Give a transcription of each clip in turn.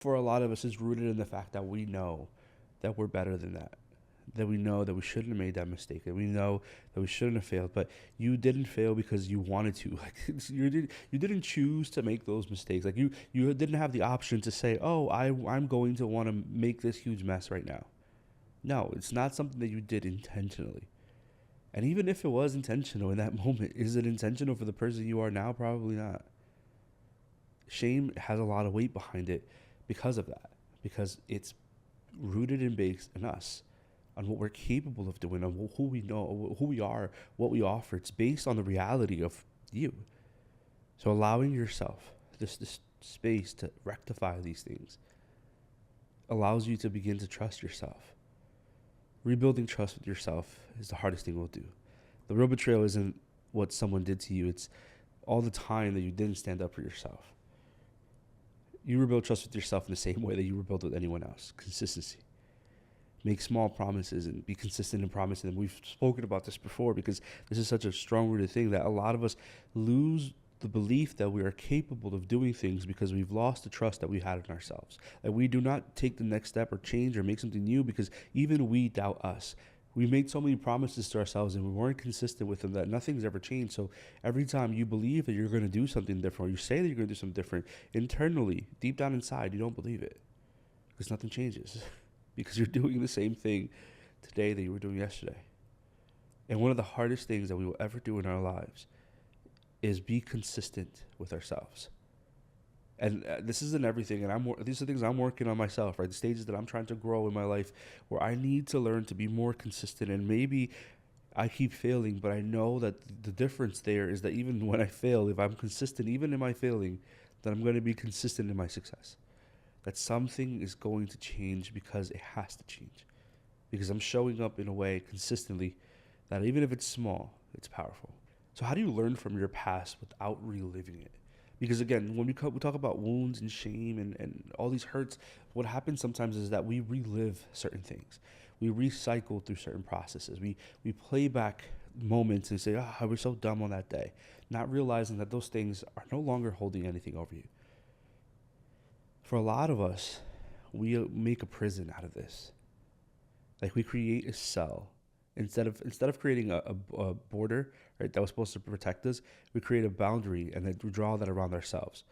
for a lot of us is rooted in the fact that we know that we're better than that. That we know that we shouldn't have made that mistake, that we know that we shouldn't have failed, but you didn't fail because you wanted to. Like you didn't choose to make those mistakes. Like you didn't have the option to say, "Oh, I'm going to want to make this huge mess right now." No, it's not something that you did intentionally. And even if it was intentional in that moment, is it intentional for the person you are now? Probably not. Shame has a lot of weight behind it because of that, because it's rooted and based in us, on what we're capable of doing, on who we know, who we are, what we offer. It's based on the reality of you. So allowing yourself this space to rectify these things allows you to begin to trust yourself. Rebuilding trust with yourself is the hardest thing we'll do. The real betrayal isn't what someone did to you, it's all the time that you didn't stand up for yourself. You rebuild trust with yourself in the same way that you rebuild with anyone else. Consistency. Make small promises and be consistent in promising them. We've spoken about this before because this is such a strong rooted thing that a lot of us lose the belief that we are capable of doing things because we've lost the trust that we had in ourselves. That we do not take the next step or change or make something new because even we doubt us. We made so many promises to ourselves and we weren't consistent with them that nothing's ever changed. So every time you believe that you're going to do something different, or you say that you're going to do something different, internally, deep down inside, you don't believe it because nothing changes because you're doing the same thing today that you were doing yesterday. And one of the hardest things that we will ever do in our lives is be consistent with ourselves. And this isn't everything, and these are things I'm working on myself, right? The stages that I'm trying to grow in my life, where I need to learn to be more consistent. And maybe I keep failing, but I know that the difference there is that even when I fail, if I'm consistent, even in my failing, then I'm going to be consistent in my success. That something is going to change because it has to change, because I'm showing up in a way consistently that even if it's small, it's powerful. So how do you learn from your past without reliving it? Because again, when we talk about wounds and shame and all these hurts, what happens sometimes is that we relive certain things. We recycle through certain processes. We play back moments and say, oh, I was so dumb on that day, not realizing that those things are no longer holding anything over you. For a lot of us, we make a prison out of this. Like we create a cell instead of creating a border, right, that was supposed to protect us. We create a boundary and then we draw that around ourselves.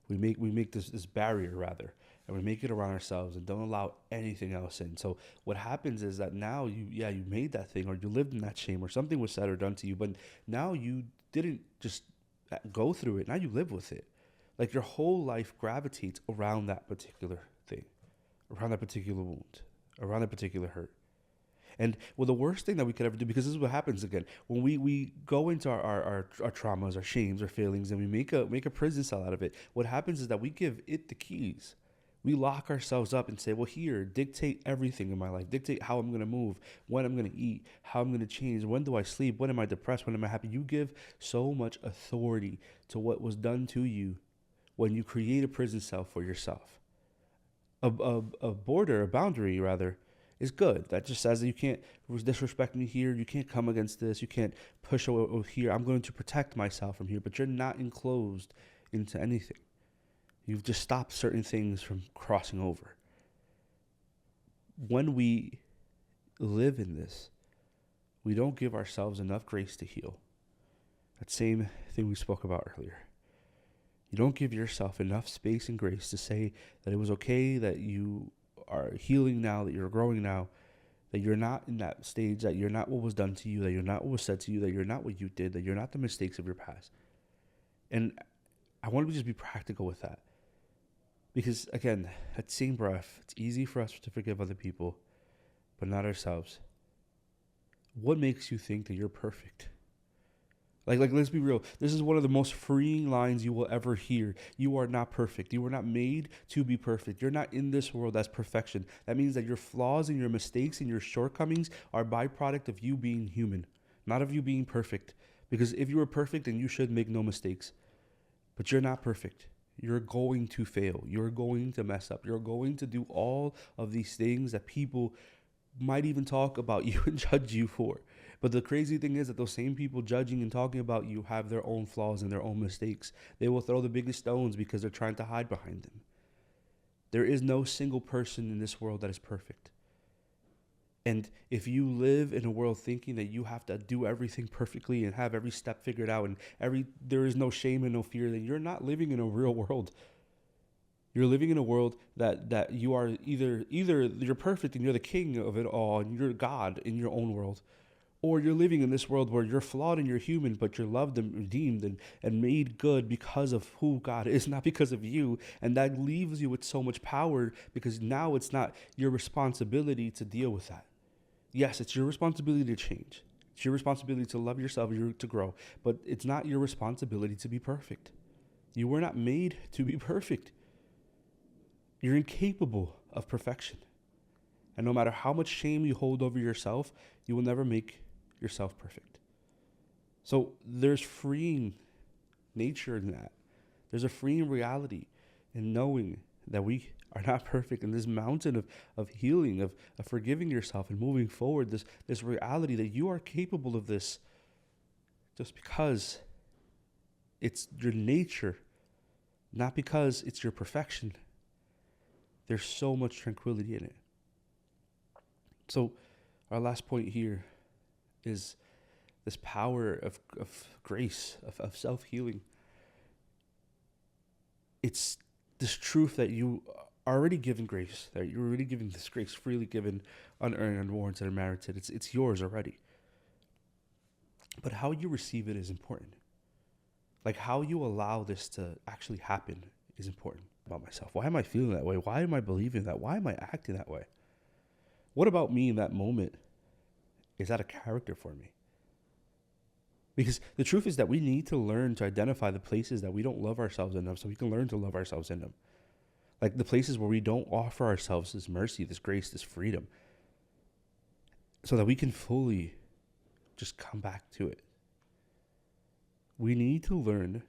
We make this barrier rather, and we make it around ourselves and don't allow anything else in. So what happens is that now you made that thing, or you lived in that shame, or something was said or done to you, but now you didn't just go through it. Now you live with it. Like your whole life gravitates around that particular thing, around that particular wound, around that particular hurt. And well, the worst thing that we could ever do, because this is what happens again, when we go into our traumas, our shames, our failings, and we make a prison cell out of it, what happens is that we give it the keys. We lock ourselves up and say, well, here, dictate everything in my life. Dictate how I'm going to move, when I'm going to eat, how I'm going to change, when do I sleep, when am I depressed, when am I happy. You give so much authority to what was done to you when you create a prison cell for yourself. A border, a boundary rather, is good. That just says that you can't disrespect me here. You can't come against this. You can't push over here. I'm going to protect myself from here. But you're not enclosed into anything. You've just stopped certain things from crossing over. When we live in this, we don't give ourselves enough grace to heal. That same thing we spoke about earlier. You don't give yourself enough space and grace to say that it was okay, that you are healing now, that you're growing now, that you're not in that stage, that you're not what was done to you, that you're not what was said to you, that you're not what you did, that you're not the mistakes of your past. And I want to just be practical with that. Because again, that same breath, it's easy for us to forgive other people, but not ourselves. What makes you think that you're perfect? Like, let's be real. This is one of the most freeing lines you will ever hear. You are not perfect. You were not made to be perfect. You're not in this world as perfection. That means that your flaws and your mistakes and your shortcomings are a byproduct of you being human, not of you being perfect. Because if you were perfect, then you should make no mistakes. But you're not perfect. You're going to fail. You're going to mess up. You're going to do all of these things that people might even talk about you and judge you for. But the crazy thing is that those same people judging and talking about you have their own flaws and their own mistakes. They will throw the biggest stones because they're trying to hide behind them. There is no single person in this world that is perfect. And if you live in a world thinking that you have to do everything perfectly and have every step figured out and there is no shame and no fear, then you're not living in a real world. You're living in a world that you are either you're perfect and you're the king of it all and you're God in your own world, or you're living in this world where you're flawed and you're human, but you're loved and redeemed and made good because of who God is, not because of you. And that leaves you with so much power, because now it's not your responsibility to deal with that. Yes, it's your responsibility to change. It's your responsibility to love yourself, to grow. But it's not your responsibility to be perfect. You were not made to be perfect. You're incapable of perfection. And no matter how much shame you hold over yourself, you will never make yourself perfect. So there's freeing nature in that. There's a freeing reality in knowing that we are not perfect, and this mountain of healing, of forgiving yourself and moving forward, this reality that you are capable of this just because it's your nature, not because it's your perfection. There's so much tranquility in it. So our last point here is this power of grace, of self-healing. It's this truth that you are already given grace, that you're already given this grace, freely given, unearned, unwarranted, and unmerited. It's yours already. But how you receive it is important. Like how you allow this to actually happen is important. About myself. Why am I feeling that way? Why am I believing that? Why am I acting that way? What about me in that moment is that a character for me? Because the truth is that we need to learn to identify the places that we don't love ourselves enough so we can learn to love ourselves in them. Like the places where we don't offer ourselves this mercy, this grace, this freedom, so that we can fully just come back to it. We need to learn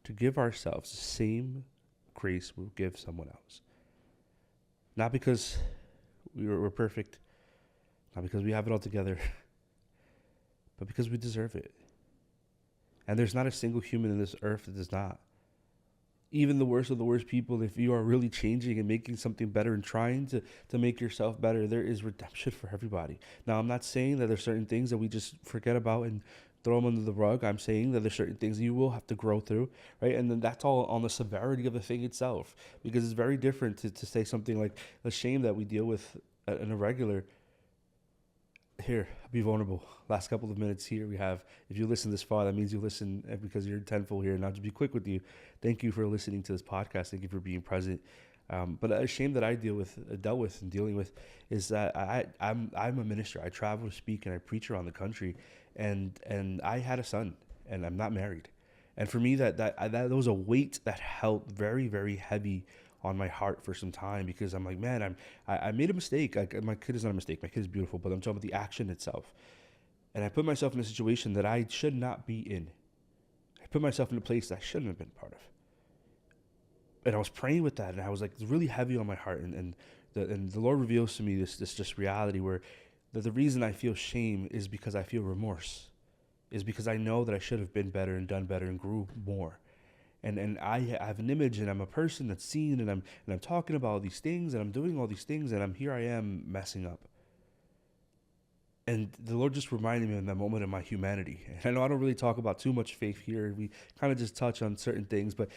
to give ourselves the same grace we'll give someone else. Not because we're perfect, not because we have it all together, but because we deserve it. And there's not a single human in this earth that does not. Even the worst of the worst people, if you are really changing and making something better and trying to make yourself better, there is redemption for everybody. Now, I'm not saying that there's certain things that we just forget about and throw them under the rug. I'm saying that there's certain things you will have to grow through, right? And then that's all on the severity of the thing itself, because it's very different to say something like the shame that we deal with in a regular. Here, be vulnerable. Last couple of minutes here we have. If you listen this far, that means you listen because you're intentful here. And I'll just be quick with you. Thank you for listening to this podcast. Thank you for being present. But a shame that I dealt with and dealing with is that I'm a minister. I travel to speak and I preach around the country, and I had a son and I'm not married. And for me, that was a weight that held very, very heavy on my heart for some time, because I'm like, man, I made a mistake. My kid is not a mistake. My kid is beautiful, but I'm talking about the action itself. And I put myself in a situation that I should not be in. I put myself in a place that I shouldn't have been part of. And I was praying with that, and I was like, it's really heavy on my heart. And the Lord reveals to me this just reality where the reason I feel shame is because I feel remorse, is because I know that I should have been better and done better and grew more. And I have an image, and I'm a person that's seen, and I'm talking about all these things, and I'm doing all these things, and here I am messing up. And the Lord just reminded me in that moment of my humanity. And I know I don't really talk about too much faith here. We kind of just touch on certain things, but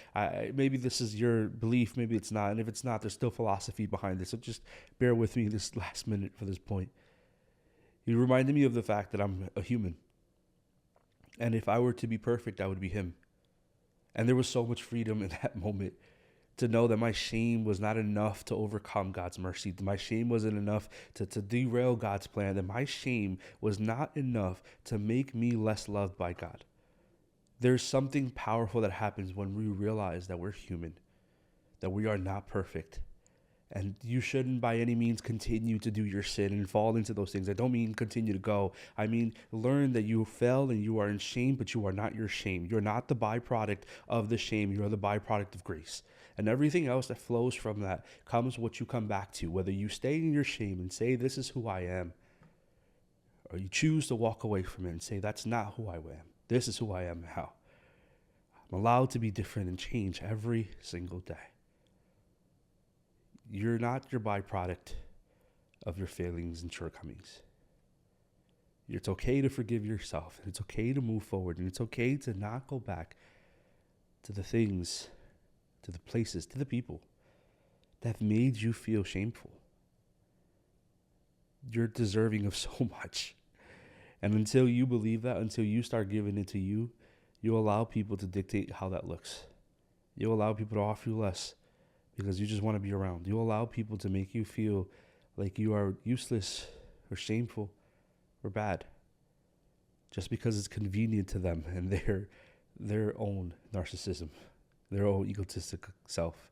maybe this is your belief, maybe it's not. And if it's not, there's still philosophy behind this. So just bear with me this last minute for this point. He reminded me of the fact that I'm a human. And if I were to be perfect, I would be him. And there was so much freedom in that moment to know that my shame was not enough to overcome God's mercy. My shame wasn't enough to derail God's plan. That my shame was not enough to make me less loved by God. There's something powerful that happens when we realize that we're human, that we are not perfect. And you shouldn't by any means continue to do your sin and fall into those things. I don't mean continue to go. I mean, learn that you fell and you are in shame, but you are not your shame. You're not the byproduct of the shame. You are the byproduct of grace. And everything else that flows from that comes what you come back to, whether you stay in your shame and say, this is who I am, or you choose to walk away from it and say, that's not who I am. This is who I am now. I'm allowed to be different and change every single day. you're not your byproduct of your failings and shortcomings. It's okay to forgive yourself. It's okay to move forward. And it's okay to not go back to the things, to the places, to the people that have made you feel shameful. You're deserving of so much. And until you believe that, until you start giving it to you, you allow people to dictate how that looks. You allow people to offer you less because you just want to be around. You allow people to make you feel like you are useless or shameful or bad just because it's convenient to them and their own narcissism, their own egotistic self.